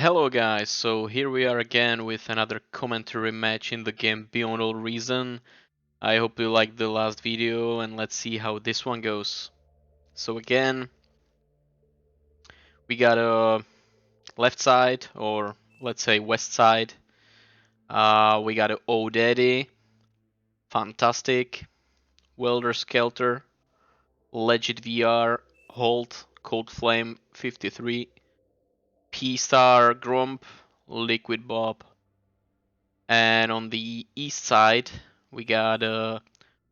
Hello guys, so here we are again with another commentary match in the game Beyond All Reason. I hope you liked the last video and let's see how this one goes. So again, we got a left side, or let's say west side. We got a O'Daddy, Fantastic, Welder Skelter, Legit VR, Holt, Cold Flame 53, P-Star Grump, Liquid Bob. And on the east side, we got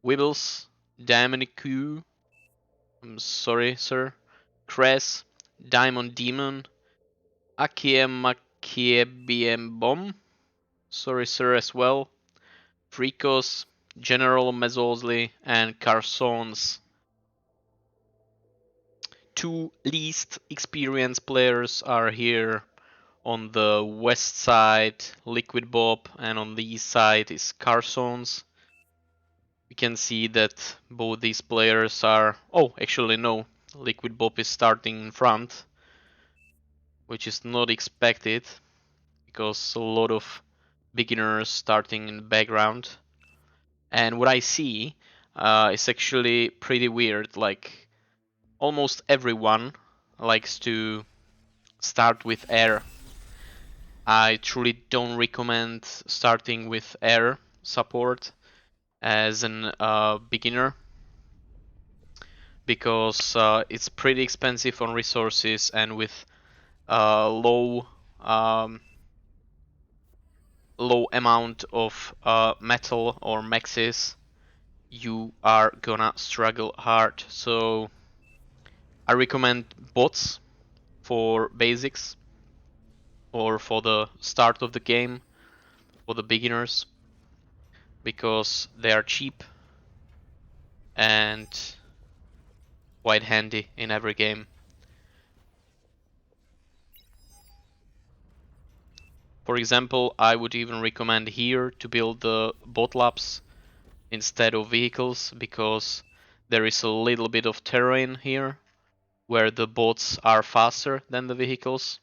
Wibbles, Daminique, I'm sorry, sir, Cress, Diamond Demon, Akiem Bomb, sorry, sir, as well, Fricos, General Mezzosli, and Carsons. Two least experienced players are here on the west side, Liquid Bob, and on the east side is Carsons. We can see that both these players are... Oh, actually no. Liquid Bob is starting in front, which is not expected, because a lot of beginners starting in the background. And what I see is actually pretty weird. Like, almost everyone likes to start with air. I truly don't recommend starting with air support as an beginner, because it's pretty expensive on resources, and with low low amount of metal or maxes, you are gonna struggle hard. So I recommend bots for basics or for the start of the game for the beginners, because they are cheap and quite handy in every game. For example, I would even recommend here to build the bot labs instead of vehicles, because there is a little bit of terrain here where the bots are faster than the vehicles,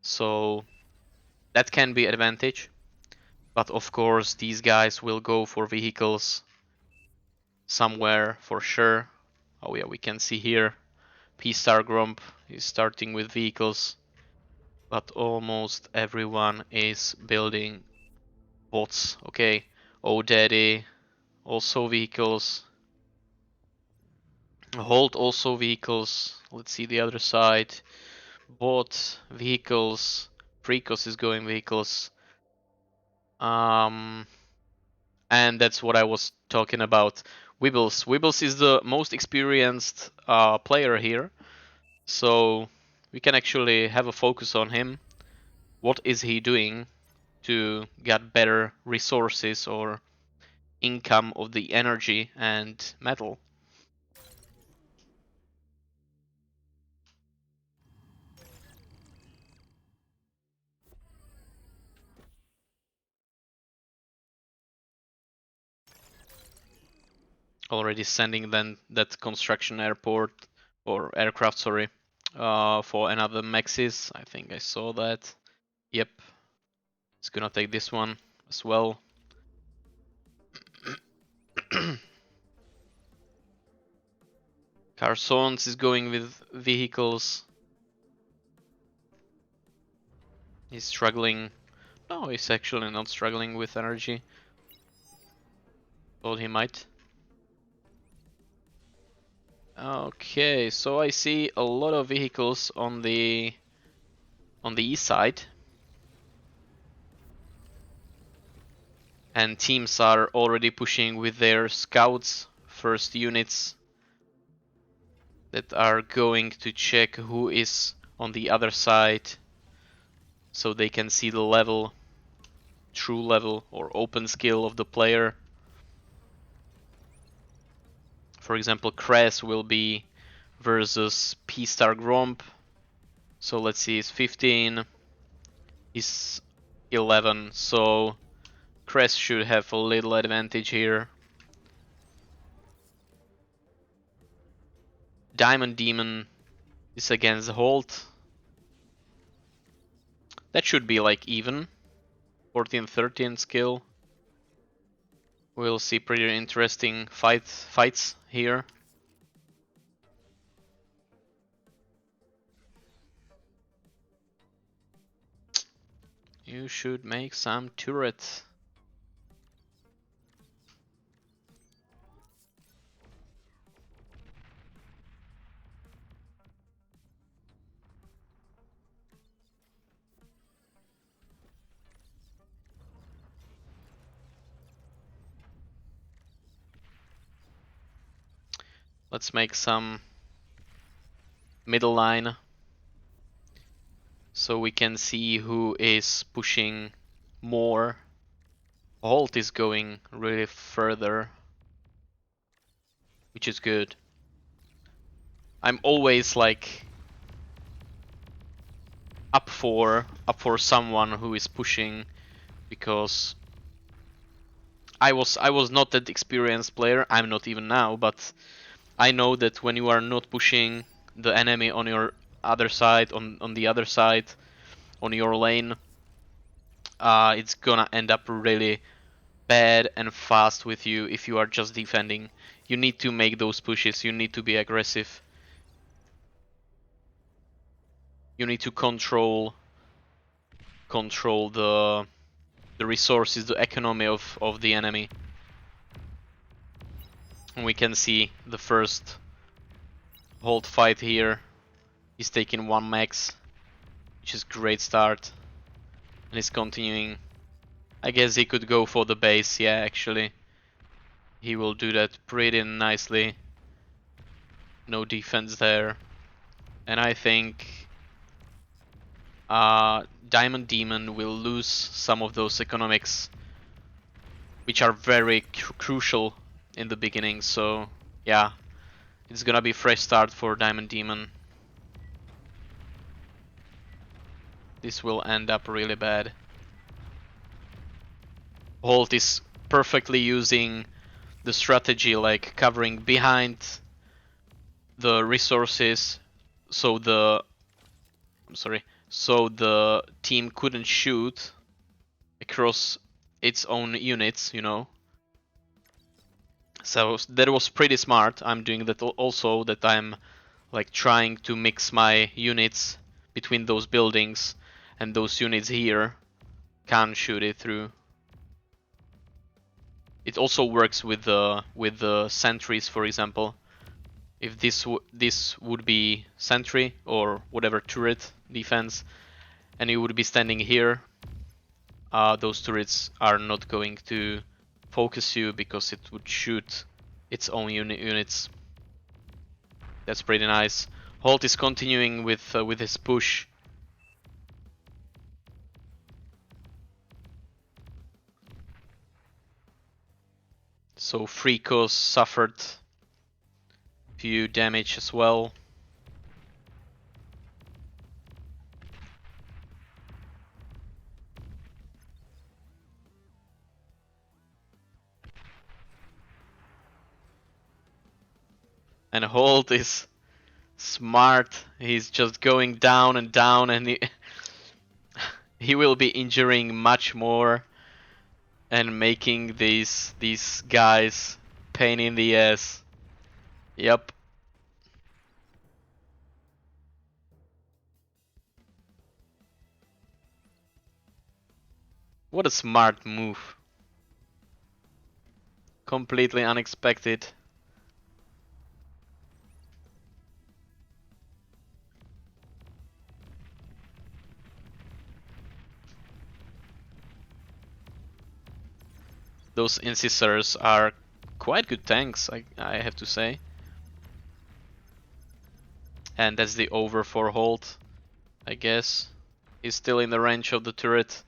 so that can be an advantage. But of course these guys will go for vehicles somewhere for sure. Oh yeah, we can see here P-Star Grump is starting with vehicles, but almost everyone is building bots. Okay, O'Daddy also vehicles, Hold also vehicles. Let's see the other side. Bot vehicles. Precos is going vehicles. And that's what I was talking about. Wibbles. Wibbles is the most experienced player here, so we can actually have a focus on him. What is he doing to get better resources or income of the energy and metal? Already sending then that construction airport or aircraft, sorry, for another Maxis. I think I saw that. Yep, it's gonna take this one as well. Carsons is going with vehicles. He's struggling. No, he's actually not struggling with energy. Thought he might. Okay, so I see a lot of vehicles on the east side, and teams are already pushing with their scouts, first units that are going to check who is on the other side, so they can see the level, true level or open skill of the player. For example, Cress will be versus P-Star Gromp. So let's see, it's 15, he's 11, so Cress should have a little advantage here. Diamond Demon is against Holt. That should be like even. 14-13 skill. We'll see pretty interesting fights here. You should make some turret. Let's make some middle line so we can see who is pushing more. Holt is going really further, which is good. I'm always like up for someone who is pushing, because I was not that experienced player. I'm not even now, but I know that when you are not pushing the enemy on your other side, on the other side, on your lane, it's gonna end up really bad and fast with you if you are just defending. You need to make those pushes. You need to be aggressive. You need to control the resources, the economy of the enemy. And we can see the first Holt fight here. He's taking 1 max, which is great start. And he's continuing. I guess he could go for the base, yeah, actually. He will do that pretty nicely. No defense there. And I think Diamond Demon will lose some of those economics, which are very crucial in the beginning. So yeah, it's gonna be fresh start for Diamond Demon. This will end up really bad. Holt is perfectly using the strategy, like covering behind the resources, so the team couldn't shoot across its own units, you know. So that was pretty smart. I'm doing that also, that I'm like trying to mix my units between those buildings, and those units here can't shoot it through. It also works with the sentries, for example. If this would be sentry or whatever turret defense, and you would be standing here, those turrets are not going to focus you because it would shoot its own units. That's pretty nice. Holt is continuing with his push. So Freakos suffered few damage as well. And Holt is smart. He's just going down and down, and he will be injuring much more and making these guys pain in the ass. Yep. What a smart move. Completely unexpected. Those incisors are quite good tanks, I have to say. And that's the over for Holt, I guess. He's still in the range of the turret.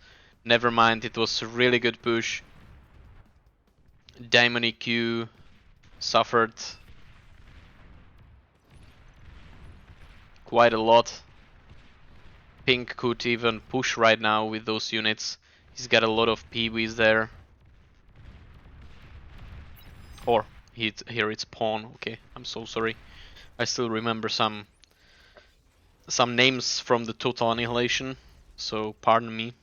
Never mind, it was a really good push. Diamond EQ suffered quite a lot. Pink could even push right now with those units. He's got a lot of PBs there. Or here it's pawn. Okay, I'm so sorry. I still remember some names from the Total Annihilation. so pardon me.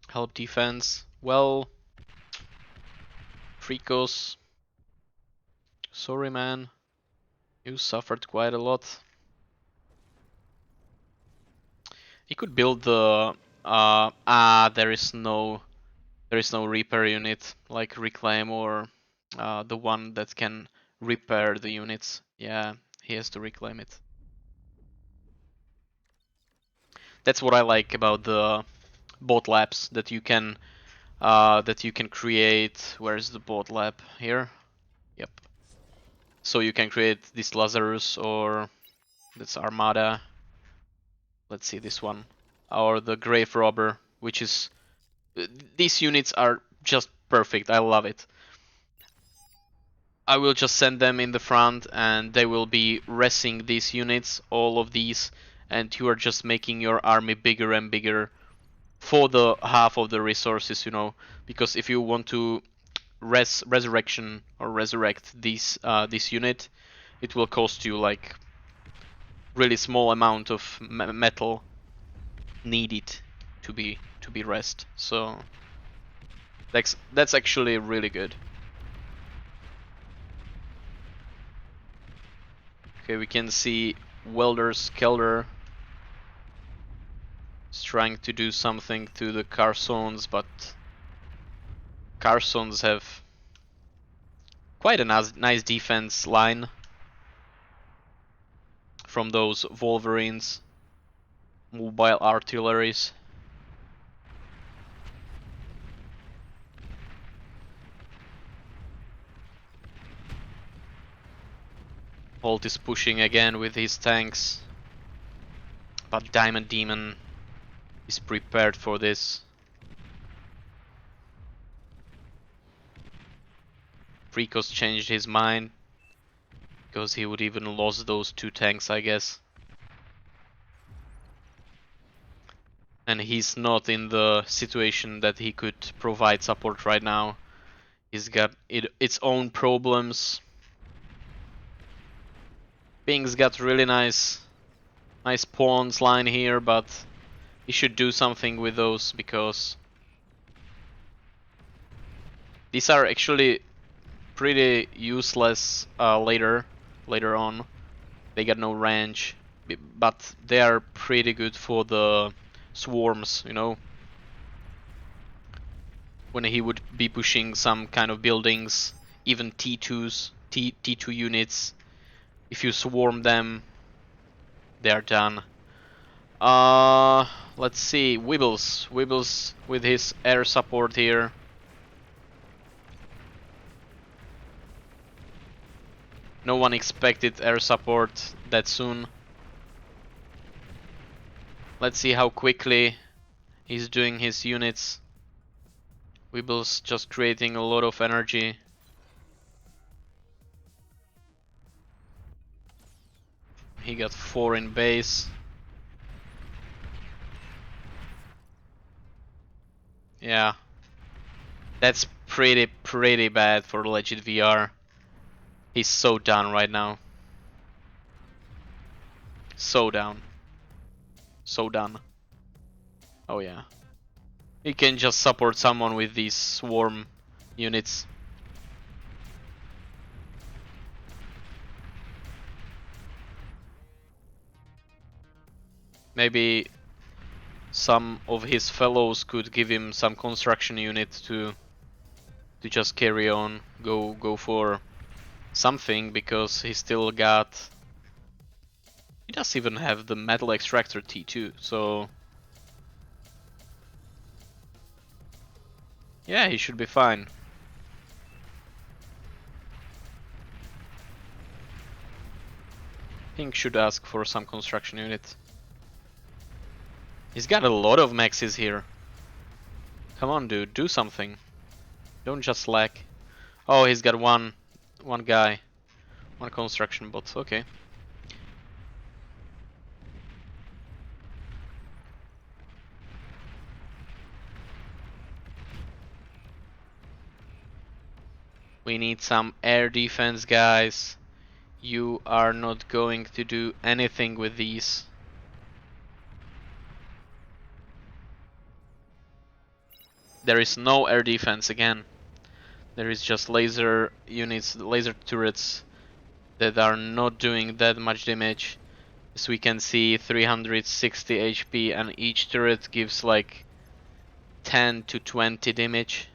Help defense. Well, Fricos. Sorry, man. You suffered quite a lot. He could build the there is no repair unit like Reclaim or the one that can repair the units. Yeah, he has to reclaim it. That's what I like about the bot labs that you can create. Where's the bot lab? Here. Yep. So you can create this Lazarus or that's Armada. Let's see this one or the Grave Robber, which is these units are just perfect. I love it. I will just send them in the front and they will be resing these units, all of these, and you are just making your army bigger and bigger for the half of the resources, you know, because if you want to resurrection or resurrect this unit, it will cost you like really small amount of metal needed to be rest. So that's actually really good. Okay, we can see Welder's Kelder is trying to do something to the Carsons, but Carsons have quite a nice defense line from those Wolverines, mobile artilleries. Holt is pushing again with his tanks, but Diamond Demon is prepared for this. Fricos changed his mind because he would even lose those two tanks, I guess. And he's not in the situation that he could provide support right now. He's got its own problems. Ping's got really nice pawns line here, but he should do something with those because these are actually pretty useless later on. They got no range, but they are pretty good for the swarms, you know. When he would be pushing some kind of buildings, even T2s, T2 units, if you swarm them, they're done. Let's see, Wibbles with his air support here. No one expected air support that soon. Let's see how quickly he's doing his units. Wibbles just creating a lot of energy. He got 4 in base. Yeah. That's pretty bad for legit VR. He's so down right now. So down. So done. Oh yeah. He can just support someone with these swarm units. Maybe some of his fellows could give him some construction unit to just carry on, go for something, because he still got. He does even have the metal extractor T2, so yeah, he should be fine. Pink should ask for some construction unit. He's got a lot of maxes here. Come on, dude, do something. Don't just slack. Oh, he's got one guy. One construction bot, okay. We need some air defense, guys. You are not going to do anything with these. There is no air defense again. There is just laser units, laser turrets that are not doing that much damage. As we can see, 360 HP and each turret gives like 10 to 20 damage.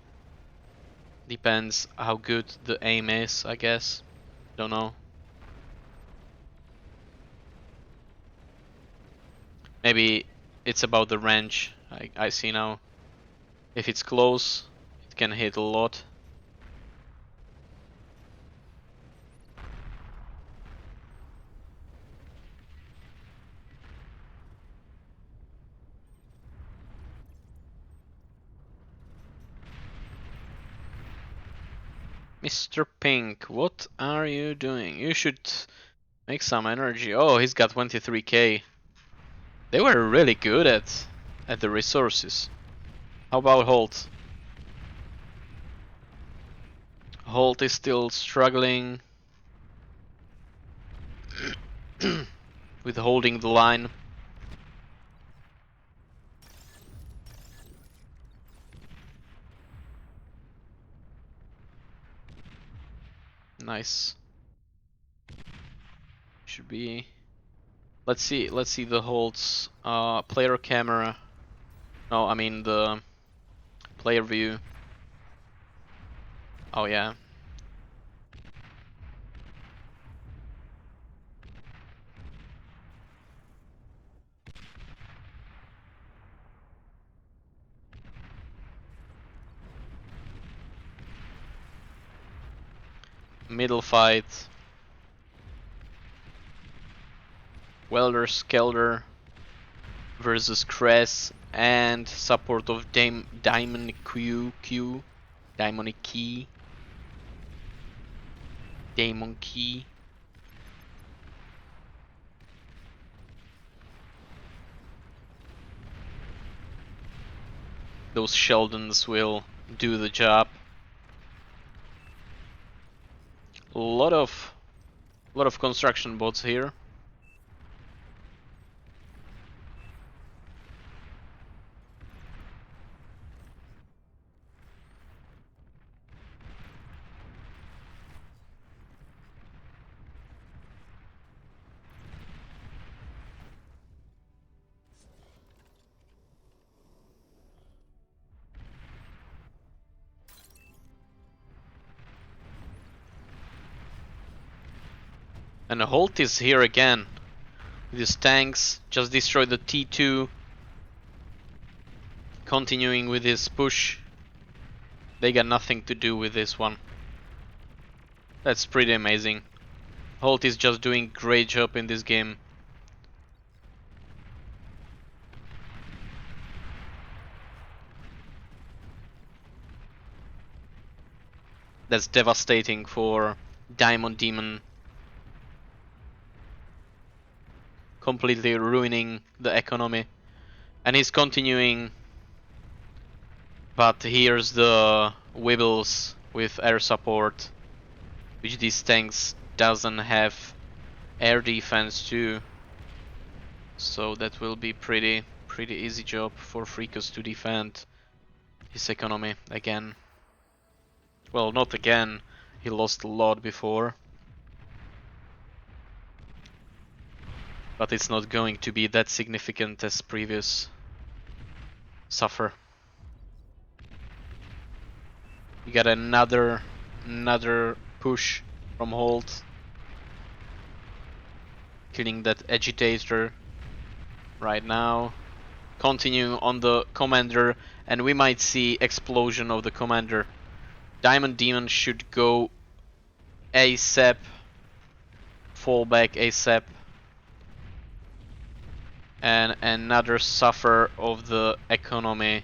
Depends how good the aim is, I guess. Don't know. Maybe it's about the range, I see now. If it's close, it can hit a lot. Mr. Pink, what are you doing? You should make some energy. Oh, he's got 23k. They were really good at the resources. How about Holt? Holt is still struggling with holding the line. Nice. Should be. Let's see the Holt's player camera. No, I mean the player view. Oh yeah. Middle fight. Welder Skelder versus Cress and support of Diamond Q, Diamond Key, Damon Key. Those Sheldons will do the job. A lot of construction bots here. And Holt is here again. With his tanks, just destroyed the T2. Continuing with his push. They got nothing to do with this one. That's pretty amazing. Holt is just doing great job in this game. That's devastating for Diamond Demon. Completely ruining the economy. And he's continuing. But here's the Wibbles with air support. Which these tanks doesn't have air defense too. So that will be pretty easy job for Freakos to defend his economy again. Well, not again. He lost a lot before. But it's not going to be that significant as previous suffer. You got another push from Holt. Killing that agitator right now. Continuing on the commander, and we might see explosion of the commander. Diamond Demon should go ASAP. Fall back ASAP. And another suffer of the economy,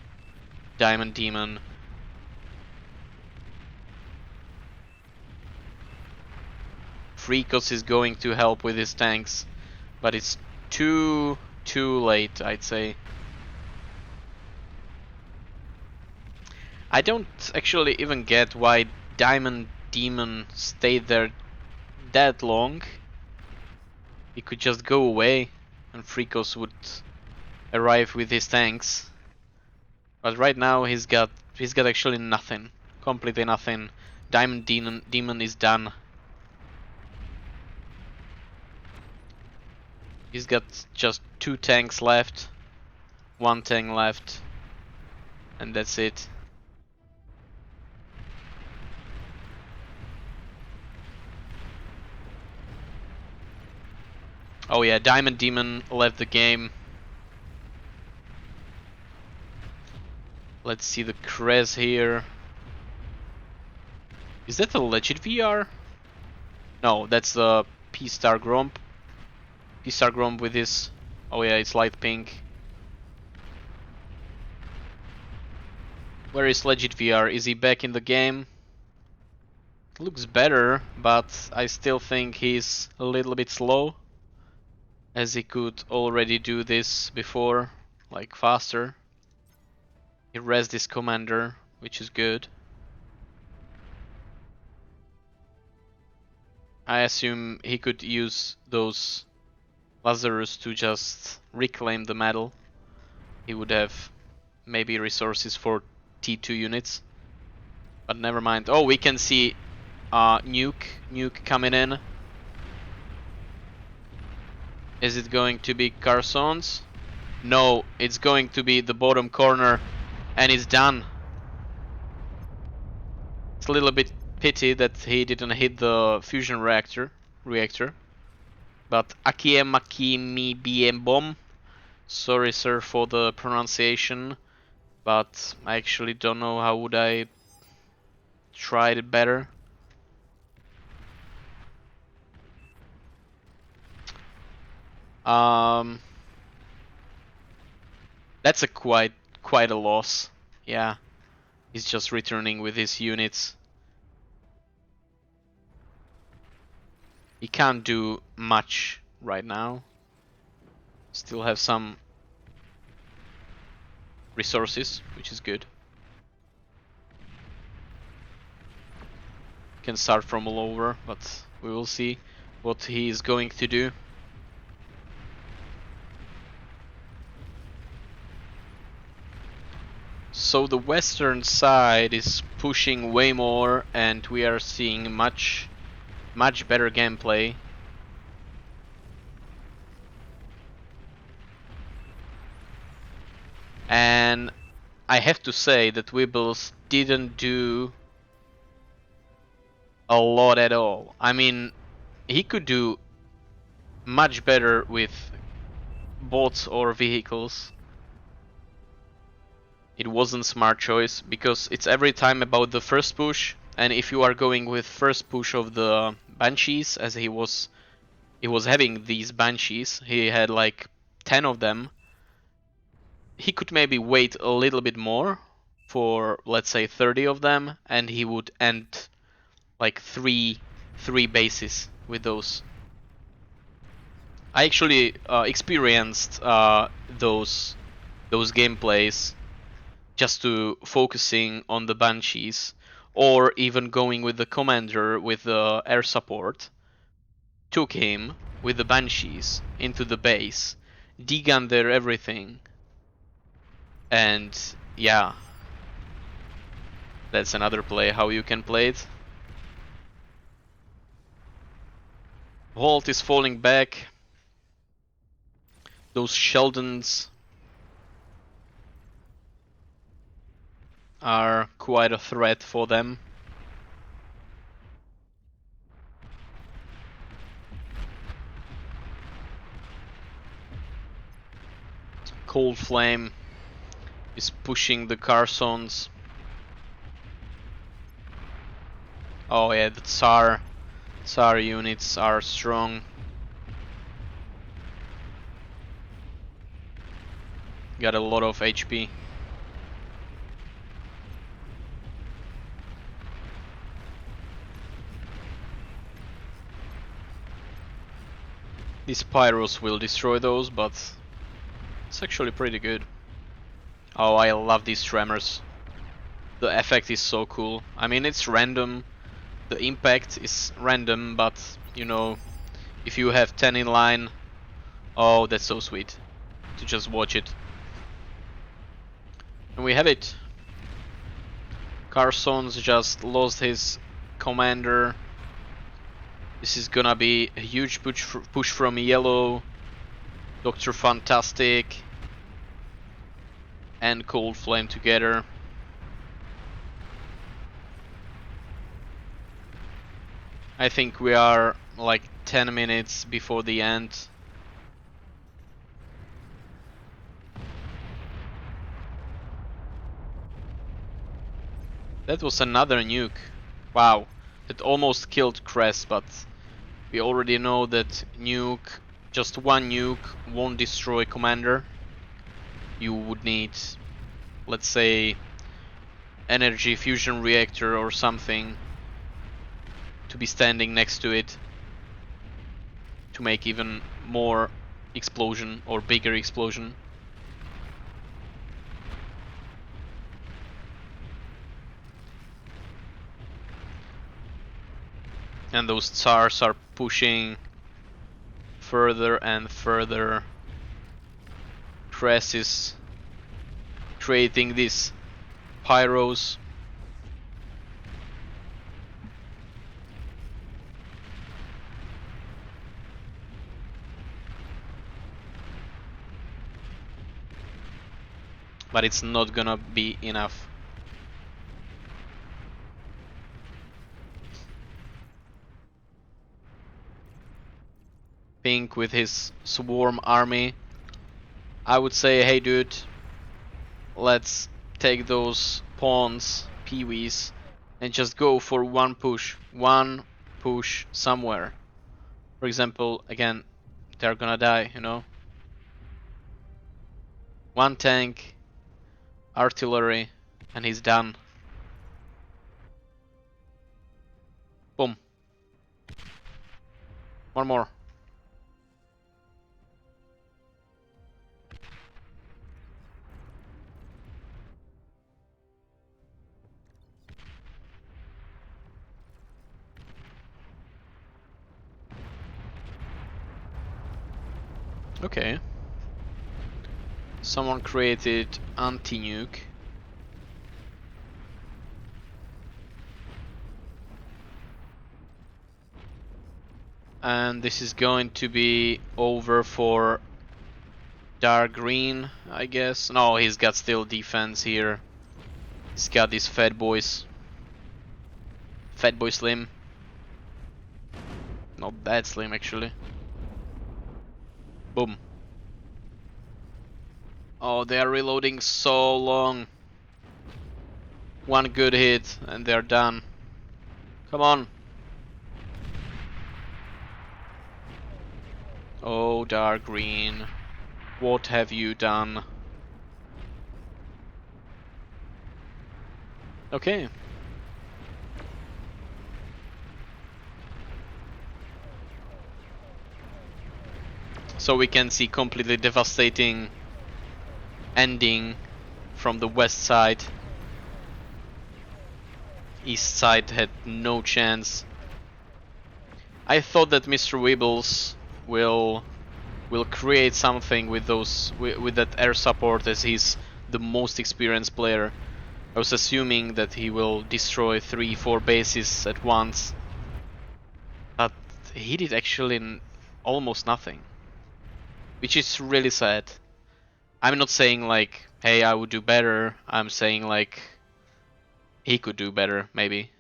Diamond Demon. Freakos is going to help with his tanks, but it's too late, I'd say. I don't actually even get why Diamond Demon stayed there that long. He could just go away and Freakos would arrive with his tanks. But right now he's got actually nothing. Completely nothing. Diamond Demon is done. He's got just 2 tanks left. 1 tank left. And that's it. Oh yeah, Diamond Demon left the game. Let's see the Krez here. Is that a legit VR? No, that's the P-Star Gromp. P-Star Gromp with his... Oh yeah, it's light pink. Where is legit VR? Is he back in the game? Looks better, but I still think he's a little bit slow. As he could already do this before, like faster. He rezzed his commander, which is good. I assume he could use those Lazarus to just reclaim the medal. He would have maybe resources for T2 units. But never mind. Oh, we can see Nuke coming in. Is it going to be Carson's? No, it's going to be the bottom corner, and it's done. It's a little bit pity that he didn't hit the fusion reactor. But Akiem Makimi Biem Bomb. Sorry, sir, for the pronunciation, but I actually don't know how would I try it better. That's a quite a loss. Yeah, he's just returning with his units. He can't do much right now. Still have some resources, which is good. Can start from all over, but we will see what he is going to do. So the western side is pushing way more, and we are seeing much better gameplay. And I have to say that Wibbles didn't do a lot at all. I mean, he could do much better with boats or vehicles. It wasn't smart choice because it's every time about the first push, and if you are going with first push of the Banshees, as he was having these Banshees, he had like 10 of them. He could maybe wait a little bit more for, let's say, 30 of them, and he would end like three bases with those. I actually experienced those gameplays just to focusing on the Banshees, or even going with the commander with the air support. Took him with the Banshees into the base, degunned their everything, and yeah, that's another play how you can play it. Vault is falling back. Those Sheldons are quite a threat for them. Cold Flame is pushing the Carsons. Oh yeah, the Tsar units are strong. Got a lot of HP. These pyros will destroy those, but it's actually pretty good. Oh, I love these tremors. The effect is so cool. I mean, it's random. The impact is random, but you know, if you have 10 in line, oh, that's so sweet to just watch it. And we have it. Carson's just lost his commander. This is gonna be a huge push from Yellow, Dr. Fantastic, and Cold Flame together. I think we are like 10 minutes before the end. That was another nuke. Wow, that almost killed Crest, but we already know that nuke, just one nuke won't destroy Commander. You would need, let's say, energy fusion reactor or something to be standing next to it to make even more explosion or bigger explosion. And those Tsars are pushing further and further. Crest is creating these pyros. But it's not gonna be enough. Pink with his swarm army. I would say, hey dude, let's take those pawns, peewees, and just go for one push somewhere. For example, again, they're gonna die, you know? One tank, artillery, and he's done. Boom. One more. Okay. Someone created anti-nuke. And this is going to be over for dark green, I guess. No, he's got still defense here. He's got these fat boys. Fat boy slim. Not that slim actually. Boom. Oh, they are reloading so long. One good hit and they're done. Come on. Oh, dark green. What have you done? Okay. So we can see completely devastating ending from the west side. East side had no chance. I thought that Mr. Weebles will create something with those with that air support, as he's the most experienced player. I was assuming that he will destroy 3-4 bases at once, but he did actually almost nothing, which is really sad. I'm not saying like, hey, I would do better. I'm saying like, he could do better, maybe.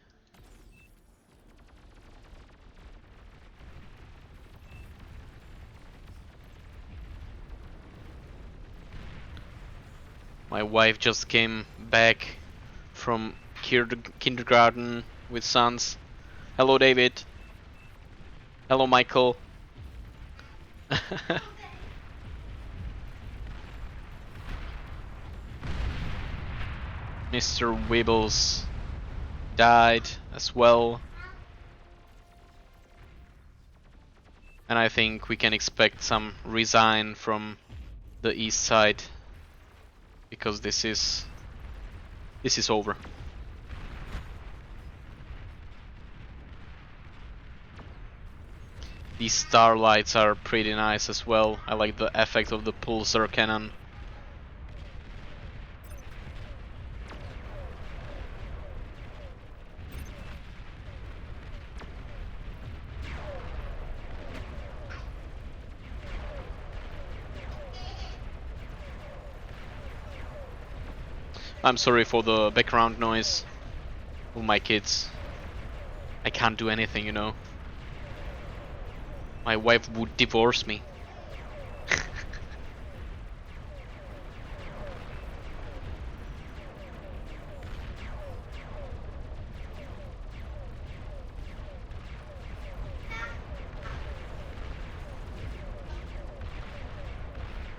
My wife just came back from kindergarten with sons. Hello, David. Hello, Michael. Mr. Wibbles died as well. And I think we can expect some resign from the east side, because this is over. These starlights are pretty nice as well. I like the effect of the pulsar cannon. I'm sorry for the background noise of my kids. I can't do anything, you know. My wife would divorce me.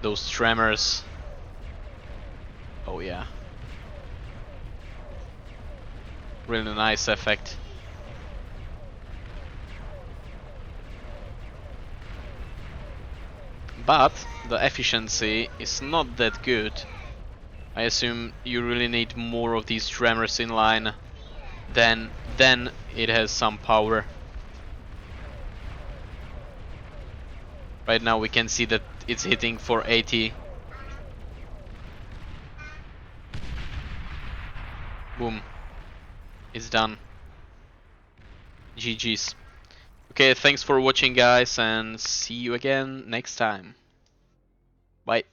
Those tremors. Oh yeah. Really nice effect. But the efficiency is not that good. I assume you really need more of these tremors in line. Then it has some power. Right now we can see that it's hitting for 80. Boom. It's done. GG's. Okay, thanks for watching guys, and see you again next time. Bye.